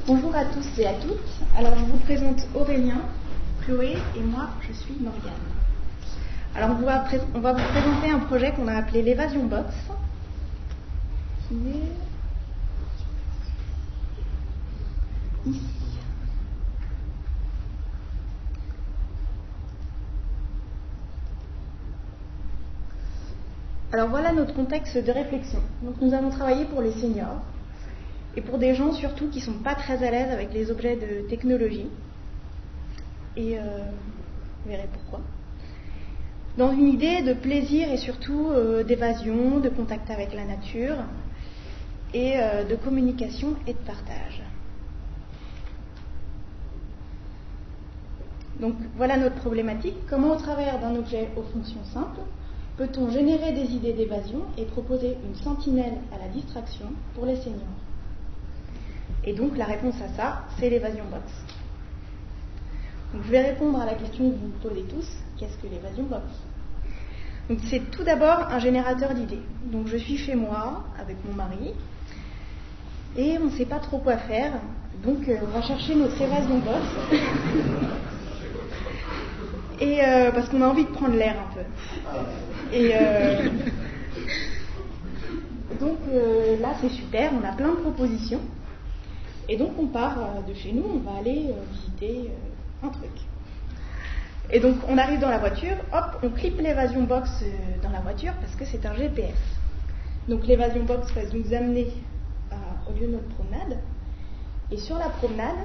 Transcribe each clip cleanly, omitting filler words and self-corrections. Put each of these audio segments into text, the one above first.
Bonjour à tous et à toutes. Alors je vous présente Aurélien, Chloé et moi je suis Morgane. Alors on va vous présenter un projet qu'on a appelé l'Evasion Box, qui est ici. Alors voilà notre contexte de réflexion. Donc nous avons travaillé pour les seniors et pour des gens surtout qui ne sont pas très à l'aise avec les objets de technologie. Et vous verrez pourquoi. Dans une idée de plaisir et surtout d'évasion, de contact avec la nature et de communication et de partage. Donc voilà notre problématique. Comment au travers d'un objet aux fonctions simples peut-on générer des idées d'évasion et proposer une sentinelle à la distraction pour les seniors? Et donc la réponse à ça, c'est l'Evasion Box. Donc, je vais répondre à la question que vous vous posez tous, qu'est-ce que l'Evasion Box? Donc c'est tout d'abord un générateur d'idées. Donc je suis chez moi avec mon mari et on ne sait pas trop quoi faire. Donc on va chercher notre Evasion Box. Et parce qu'on a envie de prendre l'air un peu. Et donc là c'est super, on a plein de propositions. Et donc on part de chez nous, on va aller visiter un truc. Et donc on arrive dans la voiture, hop, on clippe l'Evasion Box dans la voiture parce que c'est un GPS. Donc l'Evasion Box va nous amener au lieu de notre promenade. Et sur la promenade,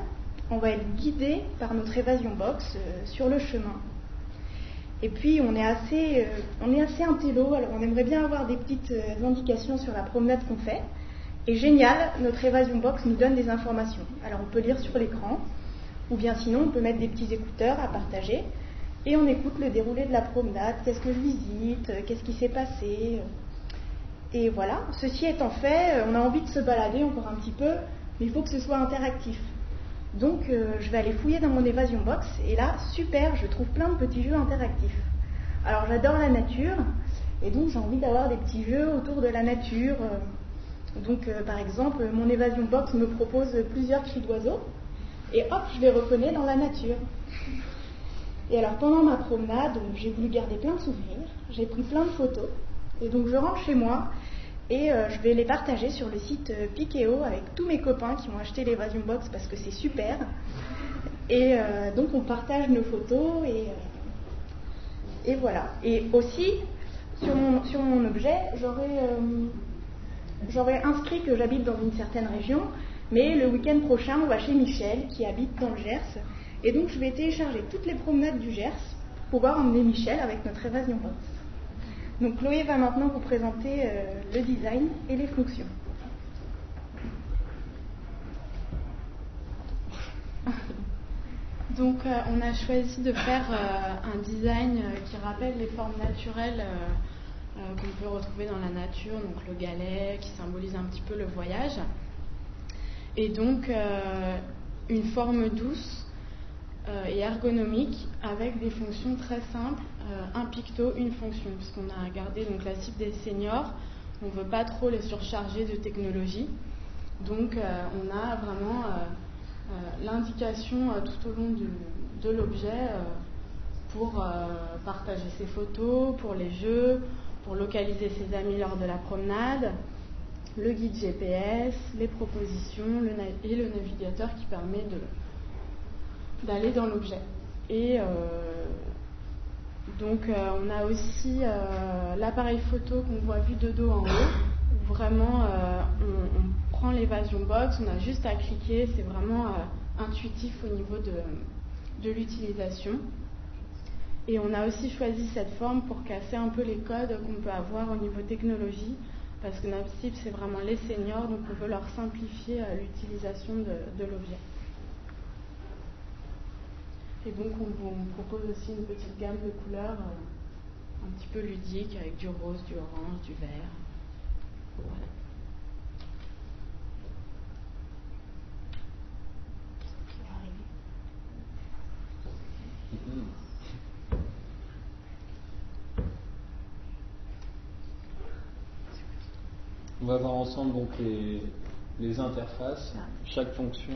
on va être guidé par notre Evasion Box sur le chemin. Et puis on est assez intello, alors on aimerait bien avoir des petites indications sur la promenade qu'on fait. Et génial, notre Evasion Box nous donne des informations. Alors on peut lire sur l'écran, ou bien sinon on peut mettre des petits écouteurs à partager, et on écoute le déroulé de la promenade, qu'est-ce que je visite, qu'est-ce qui s'est passé. Et voilà, ceci étant fait, on a envie de se balader encore un petit peu, mais il faut que ce soit interactif. Donc je vais aller fouiller dans mon Evasion Box, et là, super, je trouve plein de petits jeux interactifs. Alors j'adore la nature, et donc j'ai envie d'avoir des petits jeux autour de la nature. Donc par exemple, mon Evasion Box me propose plusieurs cris d'oiseaux, et hop, je les reconnais dans la nature. Et alors pendant ma promenade, j'ai voulu garder plein de souvenirs, j'ai pris plein de photos, et donc je rentre chez moi, et je vais les partager sur le site Pikeo avec tous mes copains qui ont acheté l'Evasion Box parce que c'est super. Et donc on partage nos photos et voilà. Et aussi, sur mon objet, j'aurais inscrit que j'habite dans une certaine région, mais le week-end prochain, on va chez Michel qui habite dans le Gers. Et donc je vais télécharger toutes les promenades du Gers pour pouvoir emmener Michel avec notre Evasion Box. Donc Chloé va maintenant vous présenter le design et les fonctions. Donc on a choisi de faire un design qui rappelle les formes naturelles qu'on peut retrouver dans la nature, donc le galet qui symbolise un petit peu le voyage. Et donc une forme douce et ergonomique avec des fonctions très simples, un picto, une fonction, puisqu'on a gardé donc la cible des seniors, on ne veut pas trop les surcharger de technologie, donc on a vraiment l'indication tout au long de l'objet pour partager ses photos, pour les jeux, pour localiser ses amis lors de la promenade, le guide GPS, les propositions et le navigateur qui permet d'aller dans l'objet. Et donc on a aussi l'appareil photo qu'on voit vu de dos en haut, où vraiment on prend l'Evasion Box, on a juste à cliquer, c'est vraiment intuitif au niveau de l'utilisation. Et on a aussi choisi cette forme pour casser un peu les codes qu'on peut avoir au niveau technologie, parce que notre cible c'est vraiment les seniors, donc on veut leur simplifier l'utilisation de l'objet. Et donc on vous propose aussi une petite gamme de couleurs un petit peu ludique avec du rose, du orange, du vert. Voilà. On va voir ensemble donc les interfaces. Chaque fonction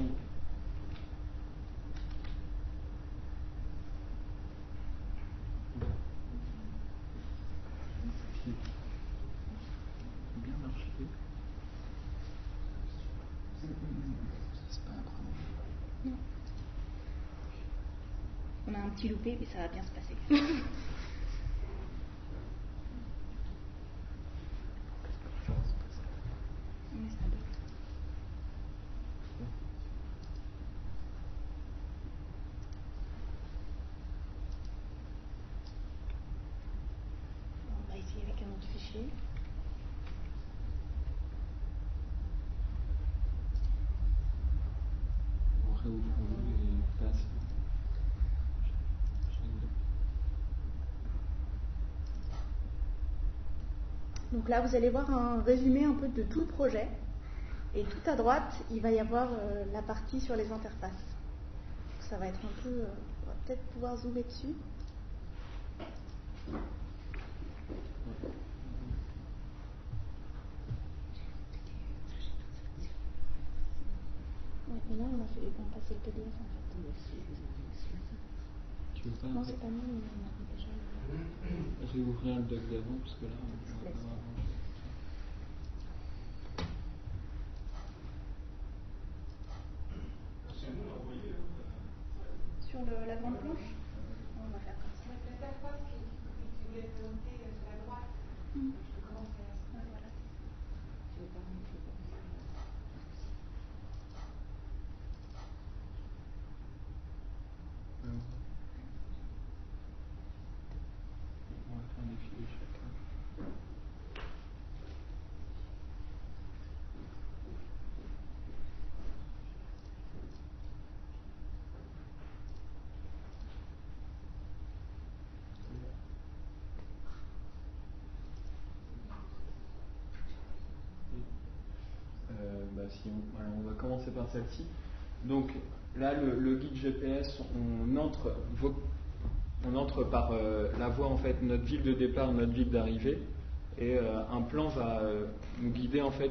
Non. On a un petit loupé, mais ça va bien se passer. Oui, ça doit. On va essayer avec un autre fichier. Donc là, vous allez voir un résumé un peu de tout le projet. Et tout à droite, il va y avoir la partie sur les interfaces. Donc ça va être un peu... on va peut-être pouvoir zoomer dessus. Ouais, et là, on a passé le PDF en fait. Tu veux pas Non, c'est pas nous, on a déjà... réouvrir le doc d'avant, parce que là, on va pas avancer. Sur la grande planche, on va faire comme ça. L'interface qui est présentée sur la droite, je peux commencer à ça. Voilà. On va faire des fichiers chacun. Alors on va commencer par celle-ci. Donc là, le guide GPS, on entre par la voie, en fait, notre ville de départ, notre ville d'arrivée, et un plan va nous guider, en fait,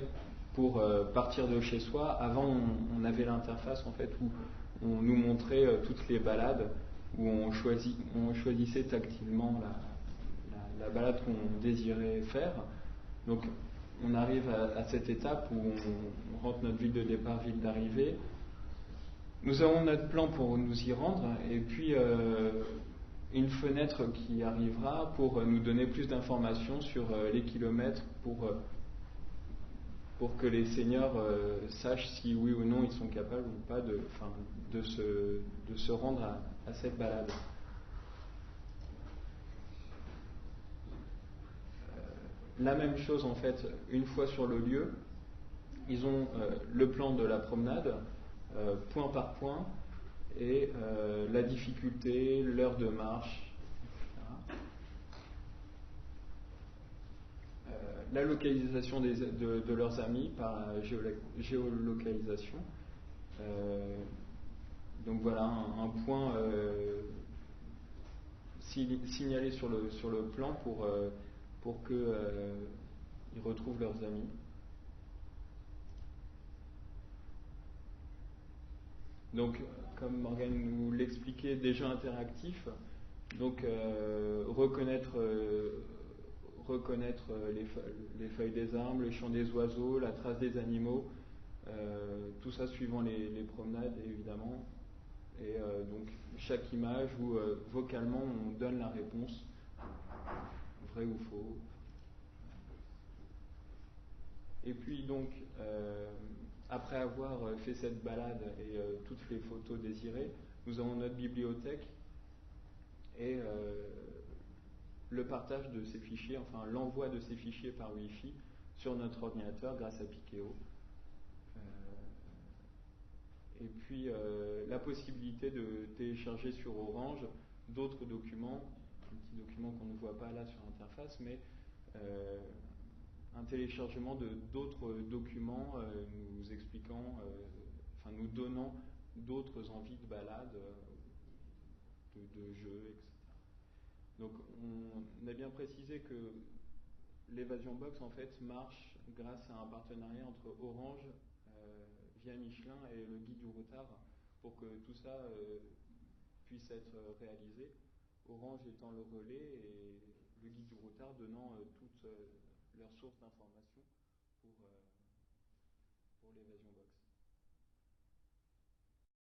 pour partir de chez soi. Avant, on avait l'interface, en fait, où on nous montrait toutes les balades, où on choisissait tactilement la balade qu'on désirait faire. Donc on arrive à cette étape où on rentre notre ville de départ, ville d'arrivée. Nous avons notre plan pour nous y rendre, et puis une fenêtre qui arrivera pour nous donner plus d'informations sur les kilomètres, pour que les seigneurs sachent si oui ou non ils sont capables ou pas de se rendre à cette balade. La même chose, en fait, une fois sur le lieu, ils ont le plan de la promenade, point par point, et la difficulté, l'heure de marche, etc. La localisation de leurs amis par géolocalisation. Donc voilà, un point signalé sur le plan pour qu'ils retrouvent leurs amis. Donc, comme Morgane nous l'expliquait, déjà interactif. Donc, reconnaître les feuilles des arbres, les chants des oiseaux, la trace des animaux, tout ça suivant les promenades, évidemment. Et donc, chaque image où vocalement on donne la réponse, vrai ou faux. Et puis donc, après avoir fait cette balade et toutes les photos désirées, nous avons notre bibliothèque et le partage de ces fichiers, enfin l'envoi de ces fichiers par Wi-Fi sur notre ordinateur grâce à Pikeo. Et puis la possibilité de télécharger sur Orange d'autres documents, un petit document qu'on ne voit pas là sur l'interface, mais un téléchargement d'autres documents nous expliquant, nous donnant d'autres envies de balade, de jeux, etc. Donc on a bien précisé que l'Évasion Box en fait marche grâce à un partenariat entre Orange, via Michelin et le guide du routard pour que tout ça puisse être réalisé. Orange étant le relais et le guide du routard donnant toutes leurs sources d'informations pour